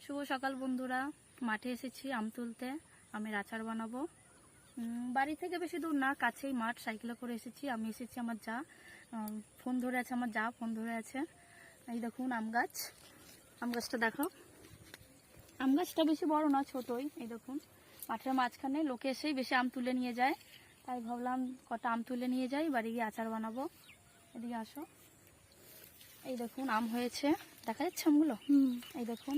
শুভ সকাল বন্ধুরা, মাঠে এসেছি আম তুলতে। আমের আচার বানাবো। বাড়ি থেকে বেশি দূর না, কাছেই মাঠ। সাইকেলে করে এসেছি। আমি এসেছি, আমার যা ফোন ধরে আছে, আমার যা ফোন ধরে আছে। এই দেখুন আম গাছ, আম গাছটা দেখো। আম গাছটা বেশি বড় না, ছোটই। এই দেখুন মাঠের মাঝখানে লোকে এসেই বেশি আম তুলে নিয়ে যায়, তাই ভাবলাম কটা আম তুলে নিয়ে যাই, বাড়ি গিয়ে আচার বানাবো। এদিকে আসো। এই দেখুন আম হয়েছে, দেখা যাচ্ছে আমগুলো? এই দেখুন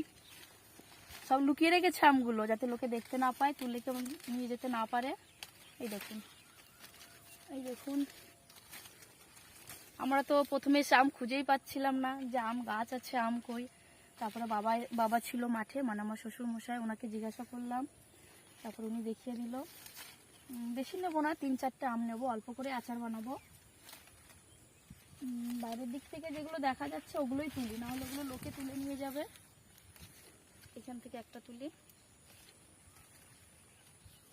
সব লুকিয়ে রেখেছে আমগুলো, যাতে লোকে দেখতে না পায়, তুলে কেউ নিয়ে যেতে না পারে। এই দেখুন, এই দেখুন। আমরা তো প্রথমে এসে আম খুঁজেই পাচ্ছিলাম না, যে আম গাছ আছে, আম কই। তারপরে বাবা ছিল মাঠে, মানে আমার শ্বশুর মশাই, ওনাকে জিজ্ঞাসা করলাম। তারপর উনি দেখিয়ে দিল। বেশি নেবো না, 3-4টে আম নেবো, অল্প করে আচার বানাবো। বাইরের দিক থেকে যেগুলো দেখা যাচ্ছে ওগুলোই তুলি, না হলে ওগুলো লোকে তুলে নিয়ে যাবে। এখান থেকে একটা তুলি,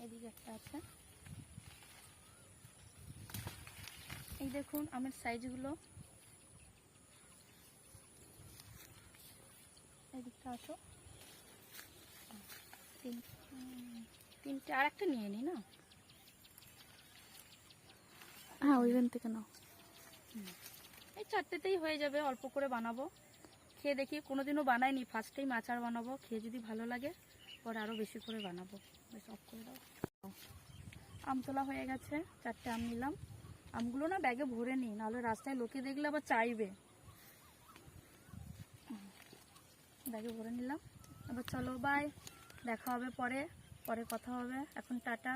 এদিকে একটা আছে। এই দেখুন আমের সাইজগুলো। এদিকটা আসো। তিনটে, আর একটা নিয়ে নি না? হ্যাঁ, ওইখান থেকে নাও। এই 4টেতেই হয়ে যাবে, অল্প করে বানাবো। খেয়ে দেখি, কোনোদিনও বানাইনি, ফার্স্ট টাইম আচার বানাবো। খেয়ে যদি ভালো লাগে পরে আরও বেশি করে বানাবো। বেশ, অফ করে দাও। আম তোলা হয়ে গেছে, 4টে আম নিলাম। আমগুলো না ব্যাগে ভরে নিই, নাহলে রাস্তায় লোকে দেখলে আবার চাইবে। ব্যাগে ভরে নিলাম। এবার চলো, বাই, দেখা হবে পরে কথা হবে। এখন টাটা।